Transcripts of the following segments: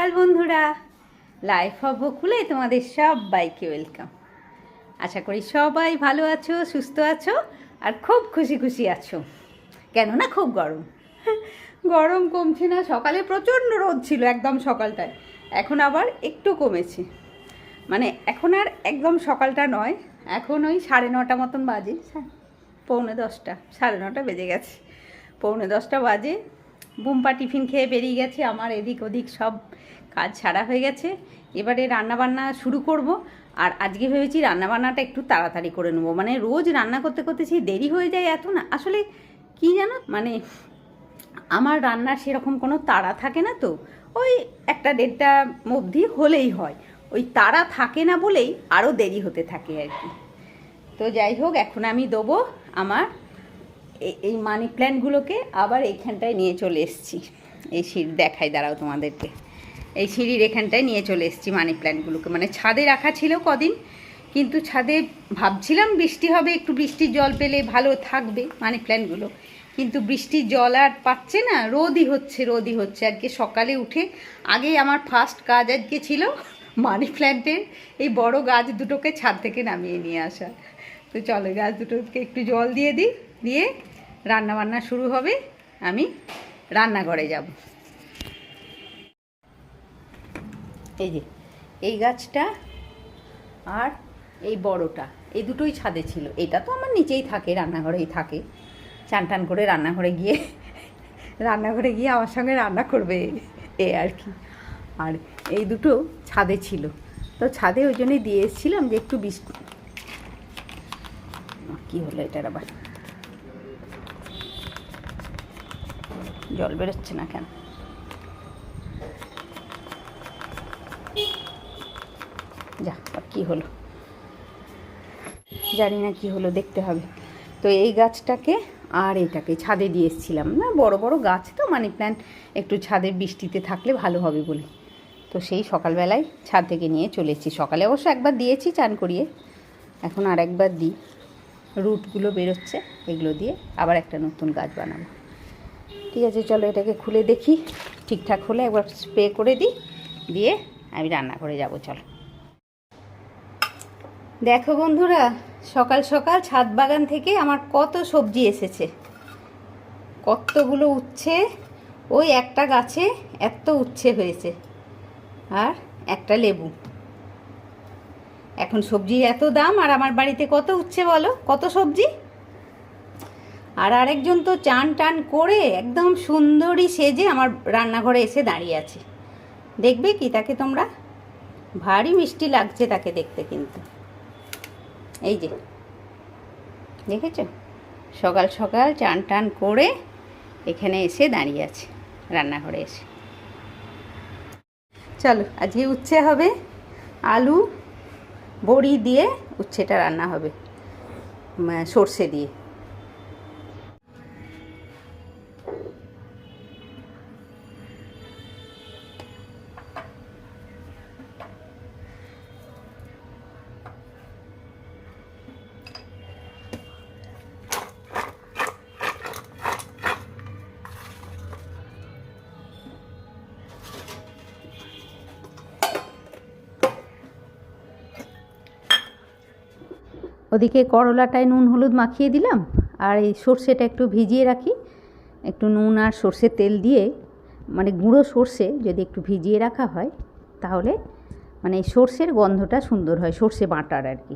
সকাল বন্ধুরা, life of বকুলে তোমাদের সবাইকে ওয়েলকাম। আশা করি সবাই ভালো আছো, সুস্থ আছো আর খুব খুশি খুশি আছো। কেননা খুব গরম গরম কমছে না। সকালে প্রচণ্ড রোদ ছিল একদম সকালটায়, এখন আবার একটু কমেছে। মানে এখন আর একদম সকালটা নয়, এখন ওই 9:30 মতন বাজে, 9:45, 9:30 বেজে গেছে। 9:45 বাজে। বুম্পা টিফিন খেয়ে বেরিয়ে গেছে, আমার এদিক ওদিক সব কাজ ছাড়া হয়ে গেছে। এবারে রান্নাবান্না শুরু করব। আর আজকে ভেবেছি রান্নাবান্নাটা একটু তাড়াতাড়ি করে নেবো। মানে রোজ রান্না করতে করতে সেই দেরি হয়ে যায় এত না, আসলে কি জানো, মানে আমার রান্নার সেরকম কোনো তাড়া থাকে না, তো ওই 1-1:30 অবধি হলেই হয়। ওই তাড়া থাকে না বলেই আরও দেরি হতে থাকে আর কি। তো যাই হোক, এখন আমি দেবো আমার এই মানি প্ল্যান্টগুলোকে। আবার এইখানটায় নিয়ে চলে এসেছি, এই সিঁড়ি দেখাই, দাঁড়াও তোমাদেরকে। এই সিঁড়ির এখানটায় নিয়ে চলে এসেছি মানি প্ল্যান্টগুলোকে। মানে ছাদে রাখা ছিল কদিন, কিন্তু ছাদে ভাবছিলাম বৃষ্টি হবে, একটু বৃষ্টির জল পেলে ভালো থাকবে মানি প্ল্যান্টগুলো, কিন্তু বৃষ্টির জল আর পাচ্ছে না, রোদই হচ্ছে। আজকে সকালে উঠে আগেই আমার ফার্স্ট কাজ আজকে ছিল মানি প্ল্যান্টের এই বড় গাছ দুটোকে ছাদ থেকে নামিয়ে নিয়ে আসা। তো চলো, গাছ দুটোকে একটু জল দিয়ে দিই, দিয়ে রান্নাবান্না শুরু হবে। আমি রান্নাঘরে যাব। এই যে এই গাছটা আর এই বড়টা, এই দুটোই ছাদে ছিল। এটা তো আমার নিচেই থাকে, রান্নাঘরেই থাকে। চান টান করে রান্নাঘরে গিয়ে আমার সঙ্গে রান্না করবে এ আর কি। আর এই দুটো ছাদে ছিল, তো ছাদে ওই জন্যই দিয়ে এসেছিলাম যে একটু বৃষ্টি। কী হলো এটার আবার, জল বেরোচ্ছে না কেন? যা, কী হলো জানি না, কি হলো দেখতে হবে। তো এই গাছটাকে আর এটাকে ছাদে দিয়ে এসেছিলাম না, বড় বড় গাছ তো মানি প্ল্যান্ট একটু ছাদে বৃষ্টিতে থাকলে ভালো হবে বলে। তো সেই সকালবেলায় ছাদ থেকে নিয়ে চলে এসেছি। সকালে অবশ্য একবার দিয়েছি চান করিয়ে, এখন আর একবার দিই। রুটগুলো বেরোচ্ছে, এগুলো দিয়ে আবার একটা নতুন গাছ বানাবো। ঠিক আছে, চলো এটাকে খুলে দেখি, ঠিকঠাক হলে একবার স্প্রে করে দিই, দিয়ে আমি রান্না করে যাব। চলো দেখো বন্ধুরা, সকাল সকাল ছাদ বাগান থেকে আমার কত সবজি এসেছে, কতগুলো উচ্ছে। ওই একটা গাছে এত উচ্ছে হয়েছে, আর একটা লেবু। এখন সবজির এত দাম, আর আমার বাড়িতে কত উচ্ছে বলো, কত সবজি। আর আরেকজন তো চান টান করে একদম সুন্দরী সেজে আমার রান্নাঘরে এসে দাঁড়িয়ে আছে। দেখবে কি তাকে তোমরা, ভারী মিষ্টি লাগছে তাকে দেখতে। কিন্তু এই যে দেখেছ, সকাল সকাল চান টান করে এখানে এসে দাঁড়িয়ে আছে রান্নাঘরে এসে। চলো, আজকে উচ্ছে হবে, আলু বড়ি দিয়ে উচ্ছেটা রান্না হবে সর্ষে দিয়ে। ওদিকে করলাটায় নুন হলুদ মাখিয়ে দিলাম, আর এই সর্ষেটা একটু ভিজিয়ে রাখি। একটু নুন আর সর্ষের তেল দিয়ে, মানে গুঁড়ো সর্ষে যদি একটু ভিজিয়ে রাখা হয় তাহলে মানে সর্ষের গন্ধটা সুন্দর হয়, সর্ষে বাটার আর কি।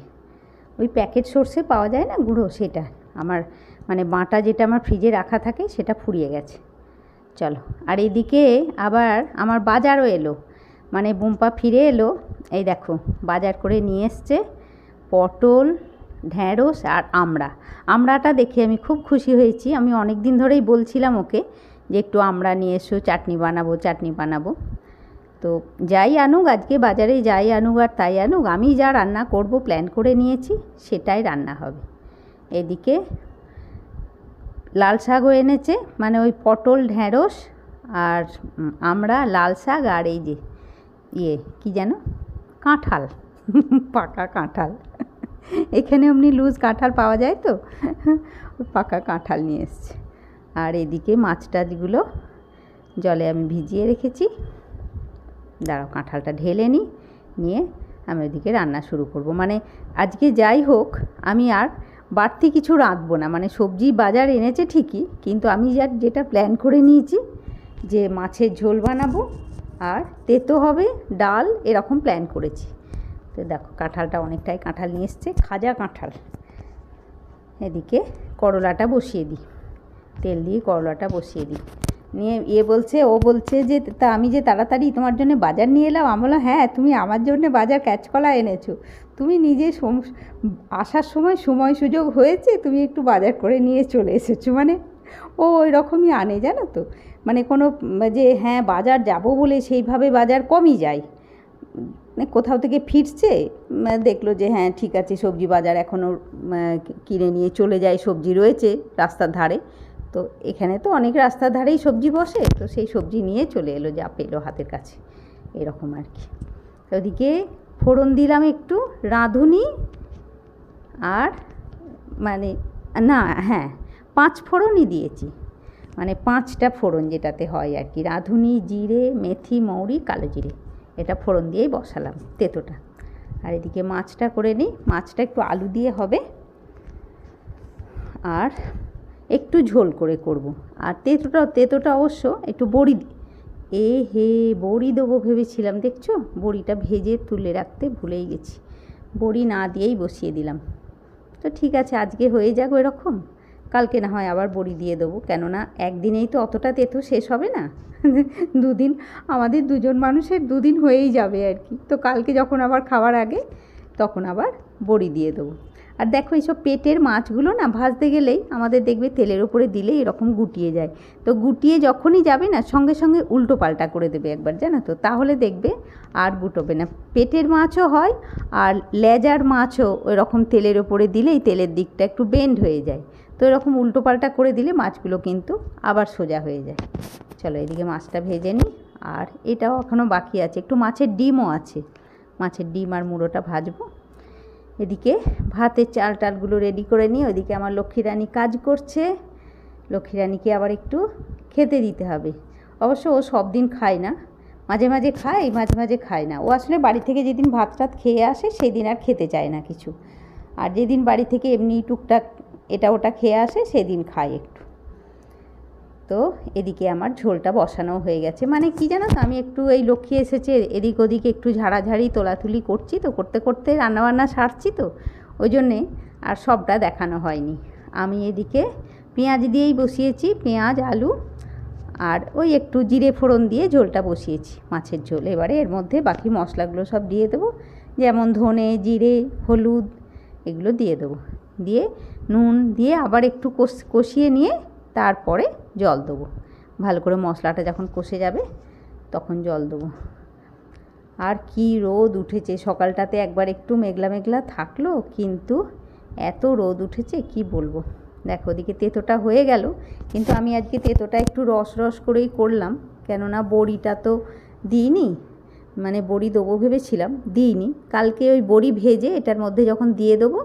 ওই প্যাকেট সর্ষে পাওয়া যায় না গুঁড়ো, সেটা আমার মানে বাটা যেটা আমার ফ্রিজে রাখা থাকে সেটা ফুরিয়ে গেছে। চলো, আর এইদিকে আবার আমার বাজারও এলো, মানে বুম্পা ফিরে এলো। এই দেখো বাজার করে নিয়ে এসছে পটল, ঢ্যাঁড়স আর আমড়াটা দেখে আমি খুব খুশি হয়েছি। আমি অনেক দিন ধরেই বলছিলাম ওকে যে একটু আমড়া নিয়ে এসো, চাটনি বানাবো। তো যাই আনুক, আজকে বাজারে যাই আনুক আর তাই আনুক, আমি যা রান্না করব প্ল্যান করে নিয়েছি সেটাই রান্না হবে। এদিকে লাল শাকও এনেছে, মানে ওই পটল, ঢ্যাঁড়স আর আমড়া, লাল শাক, আর এই যে কি যেন কাঁঠাল, পাকা কাঁঠাল। এখানে এমনি লুজ কাঁঠাল পাওয়া যায়, তো পাকা কাঁঠাল নিয়ে এসছে। আর এদিকে মাছ টাছগুলো জলে আমি ভিজিয়ে রেখেছি, দাঁড়াও কাঁঠালটা ঢেলে নিই, নিয়ে আমি ওইদিকে রান্না শুরু করব। মানে আজকে যাই হোক আমি আর বাড়তি কিছু রাঁধবো না। মানে সবজি বাজার এনেছে ঠিকই, কিন্তু আমি যেটা প্ল্যান করে নিয়েছি যে মাছের ঝোল বানাবো আর তেতো হবে, ডাল, এরকম প্ল্যান করেছি। তো দেখো কাঁঠালটা অনেকটাই কাঁঠাল নিয়ে এসছে, খাজা কাঁঠাল। এদিকে করলাটা বসিয়ে দিই, তেল দিয়ে করলাটা বসিয়ে দিই। নিয়ে ও বলছে যে তা আমি যে তাড়াতাড়ি তোমার জন্য বাজার নিয়ে এলাম। আমি বললাম হ্যাঁ, তুমি আমার জন্য বাজার কাঁচকলা এনেছো, তুমি নিজে আসার সময় সুযোগ হয়েছে, তুমি একটু বাজার করে নিয়ে চলে এসেছো। মানে ও ওই রকমই আনে, জানো তো। মানে কোনো যে হ্যাঁ বাজার যাব বলে সেইভাবে বাজার কমই যায়, মানে কোথাও থেকে ফিরছে, দেখলো যে হ্যাঁ ঠিক আছে সবজি বাজার এখনও কিনে নিয়ে চলে যায়, সবজি রয়েছে রাস্তার ধারে। তো এখানে তো অনেক রাস্তার ধারেই সবজি বসে, তো সেই সবজি নিয়ে চলে এলো, যা পেলো হাতের কাছে, এরকম আর কি। ওদিকে ফোড়ন দিলাম একটু রাঁধুনি আর মানে না হ্যাঁ 5 ফোড়নই দিয়েছি, মানে 5টা ফোড়ন যেটাতে হয় আর কি, রাঁধুনি, জিরে, মেথি, মৌরি, কালো জিরে, এটা ফোড়ন দিয়েই বসালাম তেঁতোটা। আর এদিকে মাছটা করে নিই, মাছটা একটু আলু দিয়ে হবে আর একটু ঝোল করে করব। আর তেঁতোটা অবশ্য একটু বড়ি বড়ি দেবো ভেবেছিলাম, দেখছো বড়িটা ভেজে তুলে রাখতে ভুলেই গেছি, বড়ি না দিয়েই বসিয়ে দিলাম। তো ঠিক আছে আজকে হয়ে যাক এরকম, কালকে না হয় আবার বড়ি দিয়ে দেবো, কেননা একদিনেই তো অতটা তেঁতো শেষ হবে না। দুদিন আমাদের দুজন মানুষের 2 দিন হয়েই যাবে আর কি। তো কালকে যখন আবার খাওয়ার আগে তখন আবার বড়ি দিয়ে দেবো। আর দেখো এইসব পেটের মাছগুলো না ভাজতে গেলেই আমাদের দেখবে তেলের ওপরে দিলে এরকম গুটিয়ে যায়। তো গুটিয়ে যখনই যাবে না সঙ্গে সঙ্গে উল্টো পাল্টা করে দেবে একবার, জানো তো, তাহলে দেখবে আর গুটোবে না। পেটের মাছও হয় আর লেজার মাছও এরকম তেলের ওপরে দিলেই তেলের দিকটা একটু বেন্ড হয়ে যায়। তো এরকম উল্টো পাল্টা করে দিলে মাছগুলো কিন্তু আবার সোজা হয়ে যায়। চলো এদিকে মাছটা ভেজে নিই। আর এটাও এখনও বাকি আছে, একটু মাছের ডিমও আছে, মাছের ডিম আর মুড়োটা ভাজবো। এদিকে ভাতের চাল টালগুলো রেডি করে নিই। ওইদিকে আমার লক্ষ্মী রানী কাজ করছে, লক্ষ্মী রানীকে আবার একটু খেতে দিতে হবে। অবশ্য ও সব দিন খায় না, মাঝে মাঝে খায়, মাঝে মাঝে খায় না। ও আসলে বাড়ি থেকে যেদিন ভাত টাত খেয়ে আসে সেই দিন আর খেতে চায় না কিছু, আর যেদিন বাড়ি থেকে এমনি টুকটাক এটা ওটা খেয়ে আসে সেদিন খায় একটু। তো এদিকে আমার ঝোলটা বসানো হয়ে গেছে। মানে কি জানো তো, আমি একটু এই লক্ষ্মী এসেছে এদিক ওদিকে একটু ঝাড়াঝাড়ি তোলাতুলি করছি, তো করতে করতে রান্নাবান্না সারছি, তো ওই জন্যে আর সবটা দেখানো হয়নি। আমি এদিকে পেঁয়াজ দিয়েই বসিয়েছি, পেঁয়াজ, আলু আর ওই একটু জিরে ফোড়ন দিয়ে ঝোলটা বসিয়েছি, মাছের ঝোল। এবারে এর মধ্যে বাকি মশলাগুলো সব দিয়ে দেবো, যেমন ধনে, জিরে, হলুদ, এগুলো দিয়ে দেবো। দিয়ে নুন দিয়ে আবার একটু কষিয়ে নিয়ে তারপরে জল দেবো। ভালো করে মশলাটা যখন কষে যাবে তখন জল দেবো। আর কি রোদ উঠেছে, সকালটাতে একবার একটু মেঘলা মেঘলা থাকলো, কিন্তু এত রোদ উঠেছে কি বলবো। দেখো ওদিকে তেঁতোটা হয়ে গেল, কিন্তু আমি আজকে তেঁতোটা একটু রস করেই করলাম, কেননা বড়িটা তো দিইনি, মানে বড়ি দেবো ভেবেছিলাম, দিইনি। কালকে ওই বড়ি ভেজে এটার মধ্যে যখন দিয়ে দেবো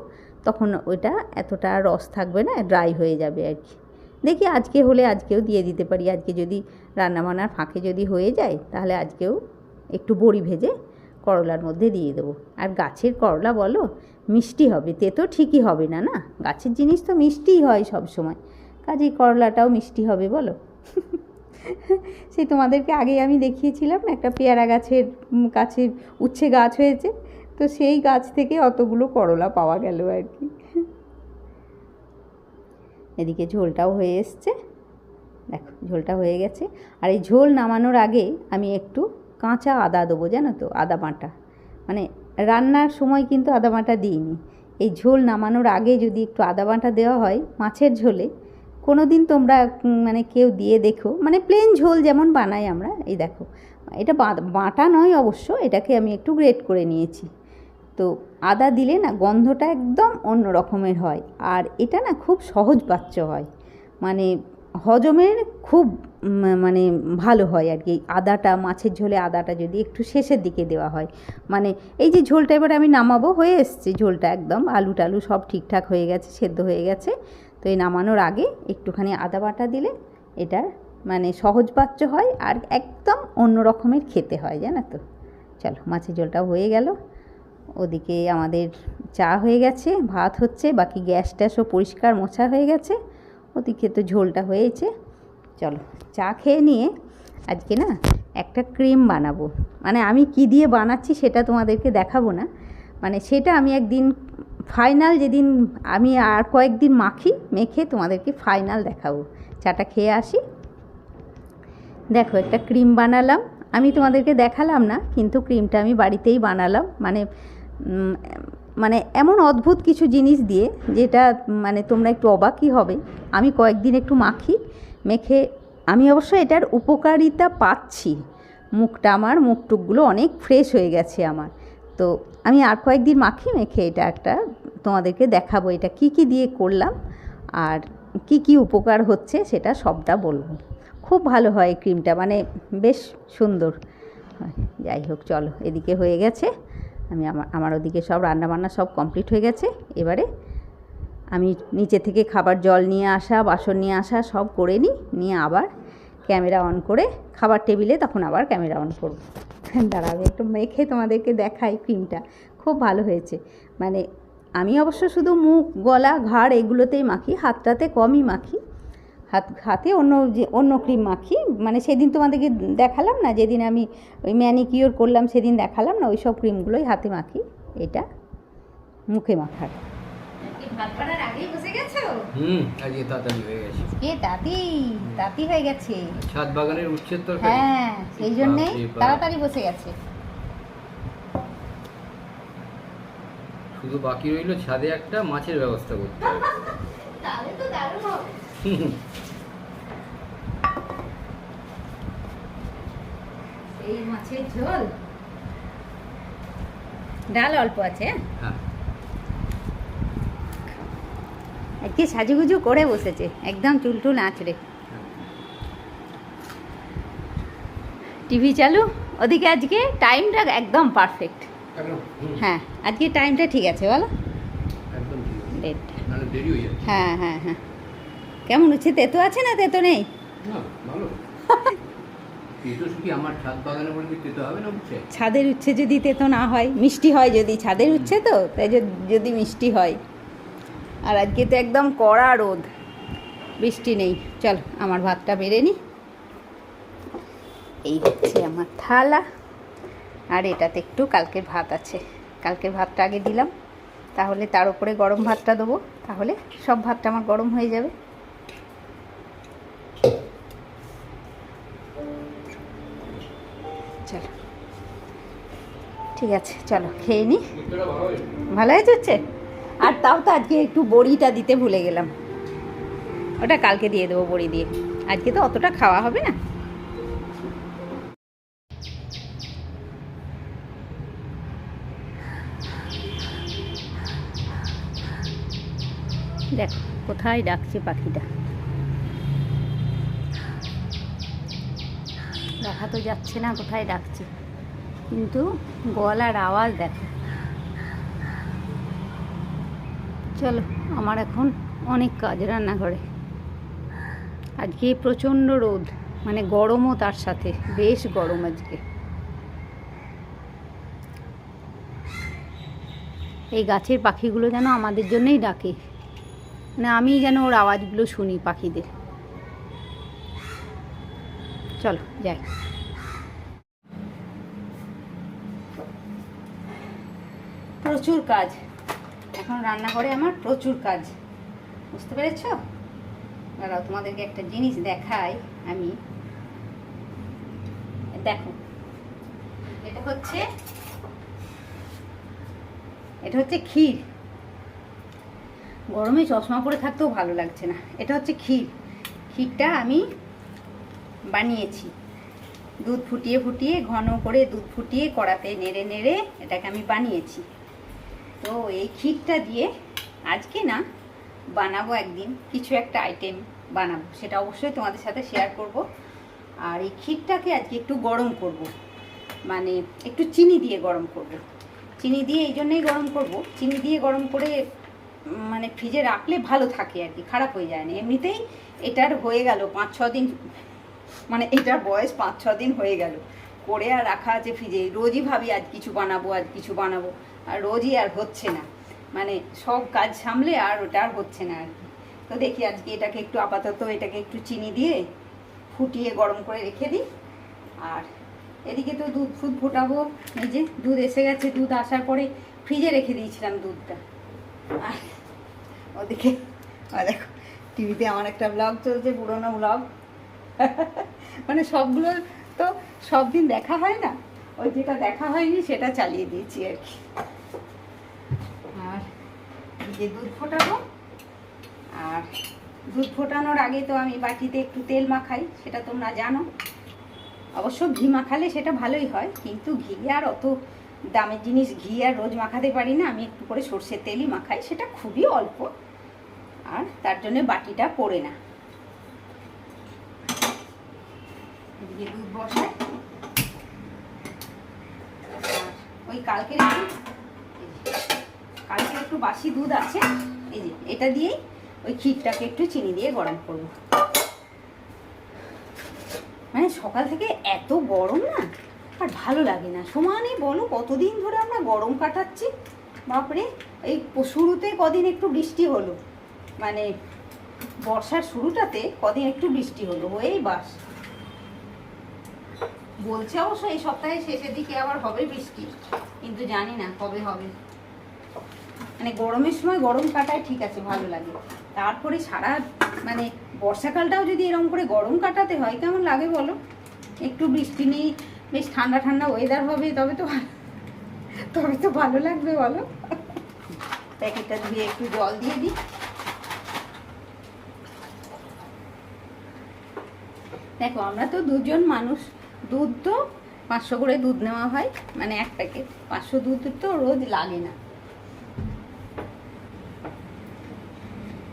তখন ওইটা এতটা রস থাকবে না, ড্রাই হয়ে যাবে আর কি। দেখি আজকে হলে আজকেও দিয়ে দিতে পারি, আজকে যদি রান্নাবান্নার ফাঁকে যদি হয়ে যায় তাহলে আজকেও একটু বড়ি ভেজে করলার মধ্যে দিয়ে দেবো। আর গাছের করলা বলো মিষ্টি হবে, তেতো ঠিকই হবে না, না গাছের জিনিস তো মিষ্টিই হয় সব সময়, কাজেই করলাটাও মিষ্টি হবে বলো। সেই তোমাদেরকে আগেই আমি দেখিয়েছিলাম না, একটা পেয়ারা গাছের কাছে উচ্ছে গাছ হয়েছে, তো সেই গাছ থেকে অতগুলো করলা পাওয়া গেল আর কি। এদিকে ঝোলটাও হয়ে এসছে, দেখো ঝোলটা হয়ে গেছে। আর এই ঝোল নামানোর আগে আমি একটু কাঁচা আদা দেবো, জানো তো, আদা বাটা। মানে রান্নার সময় কিন্তু আদা বাটা দিইনি, এই ঝোল নামানোর আগে যদি একটু আদা বাটা দেওয়া হয় মাছের ঝোলে, কোনো দিন তোমরা মানে কেউ দিয়ে দেখো, মানে প্লেন ঝোল যেমন বানাই আমরা, এই দেখো এটা বাটা নয় অবশ্য, এটাকে আমি একটু গ্রেট করে নিয়েছি। তো আদা দিলে না গন্ধটা একদম অন্য রকমের হয়, আর এটা না খুব সহজপাচ্য হয়, মানে হজমের খুব মানে ভালো হয় আর কি। আদাটা মাছের ঝোলে আদাটা যদি একটু শেষের দিকে দেওয়া হয়, মানে এই যে ঝোলটা এবারে আমি নামাবো, হয়ে এসছে ঝোলটা একদম, আলু টালু সব ঠিকঠাক হয়ে গেছে, সেদ্ধ হয়ে গেছে। তো এই নামানোর আগে একটুখানি আদা বাটা দিলে এটার মানে সহজপাচ্য হয় আর একদম অন্য রকমের খেতে হয়, জানো তো। চলো, মাছের ঝোলটা হয়ে গেল, ওদিকে আমাদের চা হয়ে গেছে, ভাত হচ্ছে, বাকি গ্যাস ট্যাসও পরিষ্কার মোছা হয়ে গেছে, ওদিকে তো ঝোলটা হয়েছে। চলো চা খেয়ে নিয়ে আজকে না একটা ক্রিম বানাবো। মানে আমি কি দিয়ে বানাচ্ছি সেটা তোমাদেরকে দেখাবো না, মানে সেটা আমি একদিন ফাইনাল, যেদিন আমি আর কয়েকদিন মেখে তোমাদেরকে ফাইনাল দেখাবো। চাটা খেয়ে আসি। দেখো একটা ক্রিম বানালাম, আমি তোমাদেরকে দেখালাম না, কিন্তু ক্রিমটা আমি বাড়িতেই বানালাম। মানে এমন অদ্ভুত কিছু জিনিস দিয়ে, যেটা মানে তোমরা একটু অবাকই হবে। আমি কয়েকদিন একটু মেখে আমি অবশ্য এটার উপকারিতা পাচ্ছি। আমার মুখটুকগুলো অনেক ফ্রেশ হয়ে গেছে আমার। তো আমি আর কয়েকদিন মেখে এটা একটা তোমাদেরকে দেখাবো, এটা কি কি দিয়ে করলাম আর কি কি উপকার হচ্ছে সেটা সবটা বলবো। খুব ভালো হয় এই ক্রিমটা, মানে বেশ সুন্দর। যাই হোক, চলো, এদিকে হয়ে গেছে, আমি আমার ওদিকে সব রান্নাবান্না সব কমপ্লিট হয়ে গেছে। এবারে আমি নিচে থেকে খাবার জল নিয়ে আসা, বাসন নিয়ে আসা সব করে নিয়ে আবার ক্যামেরা অন করে খাবার টেবিলে তখন আবার ক্যামেরা অন করব। দাঁড়াবে একটু মেখে তোমাদেরকে দেখাই। ক্রিমটা খুব ভালো হয়েছে। মানে আমি অবশ্য শুধু মুখ, গলা, ঘাড় এগুলোতেই মাখি, হাতটাতে কমই মাখি। হাতে অন্য ক্রিম মাখি। মানে সেদিন তোমাদেরকে দেখালাম না, যেদিন আমি ওই ম্যানিকিওর করলাম সেদিন দেখালাম না, ওই সব ক্রিমগুলোই হাতে মাখি, এটা মুখে মাখার। ভাত বানার আগেই বসে গেছো? আজকে তাড়াতাড়ি হয়ে গেছে। তাঁতি হয়ে গেছে। ছাদ বাগানের উচ্ছেদ তরকারি। হ্যাঁ, সেই জন্যই তাড়াতাড়ি বসে গেছে। শুধু বাকি রইল ছাদে একটা মাছের ব্যবস্থা করতে। তাহলে তো দারুণ হবে। এই মাছের ঝোল, ডাল অল্প আছে। হ্যাঁ, আজকে সাজুগুজু করে বসেছে, একদম চুলটুল আঁচড়ে। টিভি চালু, ওদিকে আজকে টাইমটা একদম পারফেক্ট। হ্যাঁ, আজকে টাইমটা ঠিক আছে, বলো। একদম ঠিক আছে। ডেটটা নাহলে দেরি হয়ে যাবে। হ্যাঁ হ্যাঁ হ্যাঁ। কেমন হচ্ছে? তেতো আছে না তেতো নেই? না, ভালো। তেতো শুধু আমার ছাদ বাগানে বলে কি তেতো হবে না উচ্ছে? ছাদের উচ্ছে যদি তেতো না হয়, মিষ্টি হয় যদি, ছাদের উচ্ছে তো তাই যদি মিষ্টি হয়। আর আজকে তো একদম কড়া রোদ, বৃষ্টি নেই। চল আমার ভাতটা বেড়ে নি। এই হচ্ছে আমার থালা, আর এটাতে একটু কালকের ভাত আছে। কালকের ভাতটা আগে দিলাম, তাহলে তার উপরে গরম ভাতটা দেবো, তাহলে সব ভাতটা আমার গরম হয়ে যাবে। চলো ঠিক আছে, চলো খেয়ে নি। ভালো হয়েছে। আর তাও তো আজকে একটু বড়িটা দিতে ভুলে গেলাম, ওটা কালকে দিয়ে দেবো বড়ি দিয়ে। আজকে তো অতটা খাওয়া হবে না। দেখো কোথায় ডাকছে পাখিটা, দেখা তো যাচ্ছে না কোথায় ডাকছে, কিন্তু গলার আওয়াজ দেখো। চলো, আমার এখন অনেক কাজ রান্নাঘরে। আজকে প্রচণ্ড রোদ, মানে গরমও তার সাথে, বেশ গরম আজকে। এই গাছের পাখিগুলো যেন আমাদের জন্যই ডাকে, মানে আমি যেন ওর আওয়াজগুলো শুনি পাখিদের। চলো যাই। প্রচুর কাজ এখন রান্নাঘরে, আমার প্রচুর কাজ, বুঝতে পেরেছো? দাঁড়াও তোমাদেরকে একটা জিনিস দেখাই আমি। দেখো, এটা হচ্ছে ক্ষীর। গরমে চশমা পরে থাকতেও ভালো লাগছে না। এটা হচ্ছে ক্ষীরটা আমি বানিয়েছি। দুধ ফুটিয়ে ঘন করে দুধ ফুটিয়ে কড়াতে নেড়ে এটাকে আমি বানিয়েছি। তো এই ক্ষীরটা দিয়ে আজকে না বানাবো, একদিন কিছু একটা আইটেম বানাবো, সেটা অবশ্যই তোমাদের সাথে শেয়ার করব। আর এই ক্ষীরটাকে আজকে একটু গরম করব, মানে একটু চিনি দিয়ে গরম করব। চিনি দিয়ে এই জন্যই গরম করব, চিনি দিয়ে গরম করে মানে ফ্রিজে রাখলে ভালো থাকে আর কি, খারাপ হয়ে যায় না। এমনিতেই এটার হয়ে গেল 5-6 দিন মানে এটার বয়স 5-6 দিন হয়ে গেল, করে আর রাখা আছে ফ্রিজে। রোজই ভাবি আজ কিছু বানাবো, আজ কিছু বানাবো, আর রোজই আর হচ্ছে না, মানে সব কাজ সামলে আর ওটা আর হচ্ছে না আর কি। তো দেখি আজকে এটাকে একটু আপাতত এটাকে একটু চিনি দিয়ে ফুটিয়ে গরম করে রেখে দিই। আর এদিকে তো দুধ ফুদ ফোটাবো, এই যে দুধ এসে গেছে, দুধ আসার পরে ফ্রিজে রেখে দিয়েছিলাম দুধটা। আর ওদিকে দেখো টিভিতে আমার একটা ব্লগ চলছে, পুরোনো ব্লগ, মানে সবগুলো তো সব দিন দেখা হয় না, ওই যেটা দেখা হয়নি সেটা চালিয়ে দিয়েছি আর কি। আর যে দুধ ফোটাবো, আর দুধ ফোটানোর আগে তো আমি বাটিতে একটু তেল মাখাই, সেটা তোমরা জানো। অবশ্য ঘি মাখালে সেটা ভালোই হয়, কিন্তু ঘি আর অত দামের জিনিস ঘি আর রোজ মাখাতে পারি না, আমি একটু করে সর্ষের তেলই মাখাই, সেটা খুবই অল্প, আর তার জন্য বাটিটা পড়ে না। এদিকে দুধ বসাই, ওই কালকে একটু বাসি দুধ আছে, এই যে এটা দিয়েই ওই ক্ষীরটাকে একটু চিনি দিয়ে গরম করবো। মানে সকাল থেকে এত গরম না, আর ভালো লাগে না, সমানে বলো কতদিন ধরে আমরা গরম কাটাচ্ছি, বাপরে। এই শুরুতে কদিন একটু বৃষ্টি হলো, মানে বর্ষার শুরুটাতে কদিন একটু বৃষ্টি হলো, হয়েই বাস। বলছে অবশ্য এই সপ্তাহে শেষের দিকে আবার হবে বৃষ্টি, কিন্তু জানি না কবে হবে। মানে গরমের সময় গরম কাটায় ঠিক আছে, ভালো লাগে, তারপরে সারা মানে বর্ষাকালটাও যদি এরকম করে গরম কাটাতে হয় কেমন লাগে বলো। একটু বৃষ্টি নেই, বেশ ঠান্ডা ঠান্ডা ওয়েদার হবে, তবে তো ভালো লাগবে বলো। প্যাকেটটা ধুয়ে একটু জল দিয়ে দিই। দেখো আমরা তো দুজন মানুষ, দুধ তো 500 করে দুধ নেওয়া হয়, মানে এক প্যাকেট 500 দুধ তো রোজ লাগে না,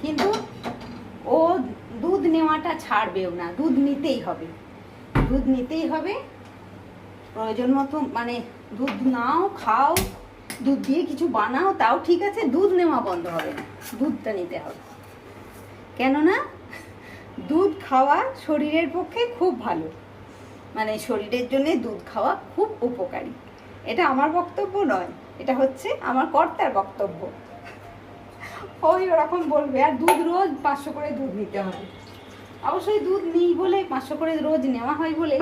কিন্তু ও দুধ নেওয়াটা ছাড়বেও না, দুধ নিতেই হবে, দুধ নিতেই হবে প্রয়োজন মতো। মানে দুধ নাও, খাও, দুধ দিয়ে কিছু বানাও, তাও ঠিক আছে, দুধ নেওয়া বন্ধ হবে না, দুধটা নিতে হবে। কেননা দুধ খাওয়া শরীরের পক্ষে খুব ভালো, মানে শরীরের জন্য দুধ খাওয়া খুব উপকারী। এটা আমার বক্তব্য নয়, এটা হচ্ছে আমার কর্তার বক্তব্য, ওই ওরকম বলবে। আর দুধ রোজ 500 করে দুধ নিতে হবে, অবশ্যই দুধ নিই বলে 500 করে রোজ নেওয়া হয় বলে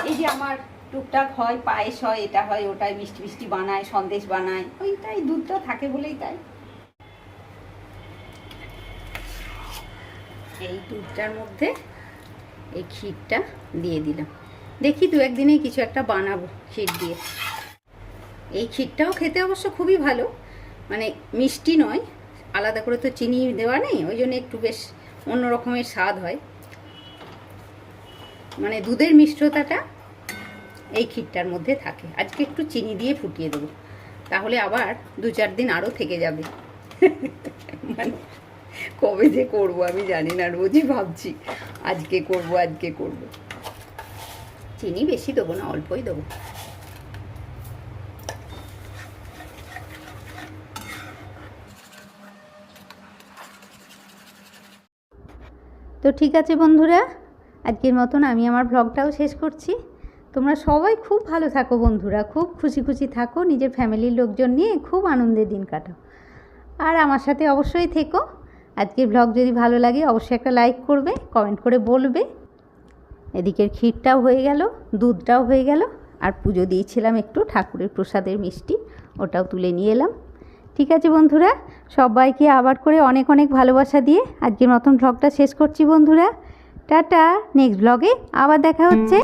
এই যে আমার টুকটাক হয়, পায়েস হয়, এটা হয়, ওটাই মিষ্টি মিষ্টি বানায়, সন্দেশ বানায়, ওইটাই দুধটা থাকে বলেই তাই। এই দুধটার মধ্যে এই ক্ষীরটা দিয়ে দিলাম, দেখি দু একদিনে কিছু একটা বানাবো ক্ষীর দিয়ে। এই ক্ষীরটাও খেতে অবশ্য খুবই ভালো, মানে মিষ্টি নয়, আলাদা করে তো চিনি দেওয়া নেই, ওই জন্য একটু বেশ অন্য রকমের স্বাদ হয়, মানে দুধের মিষ্টতাটা এই ক্ষীরটার মধ্যে থাকে। আজকে একটু চিনি দিয়ে ফুটিয়ে দেবো, তাহলে আবার 2-4 দিন আরও থেকে যাবে। মানে কবে যে করবো আমি জানি না, রোজই ভাবছি আজকে করব। চিনি বেশি দেবো না, অল্পই দেবো। তো ঠিক আছে বন্ধুরা, আজকের মতন আমি আমার ব্লগটাও শেষ করছি। তোমরা সবাই খুব ভালো থাকো বন্ধুরা, খুব খুশি খুশি থাকো, নিজের ফ্যামিলির লোকজন নিয়ে খুব আনন্দের দিন কাটাও, আর আমার সাথে অবশ্যই থেকো। আজকের ব্লগ যদি ভালো লাগে অবশ্যই একটা লাইক করবে, কমেন্ট করে বলবে। এদিকের ক্ষীরটাও হয়ে গেল, দুধটাও হয়ে গেল, আর পুজো দিয়েছিলাম একটু ঠাকুরের প্রসাদের মিষ্টি, ওটাও তুলে নিয়ে এলাম। ঠিক আছে বন্ধুরা, সবাইকে আবার করে অনেক অনেক ভালোবাসা দিয়ে আজকের মতন ব্লগটা শেষ করছি বন্ধুরা। টাটা, নেক্সট ব্লগে আবার দেখা হচ্ছে।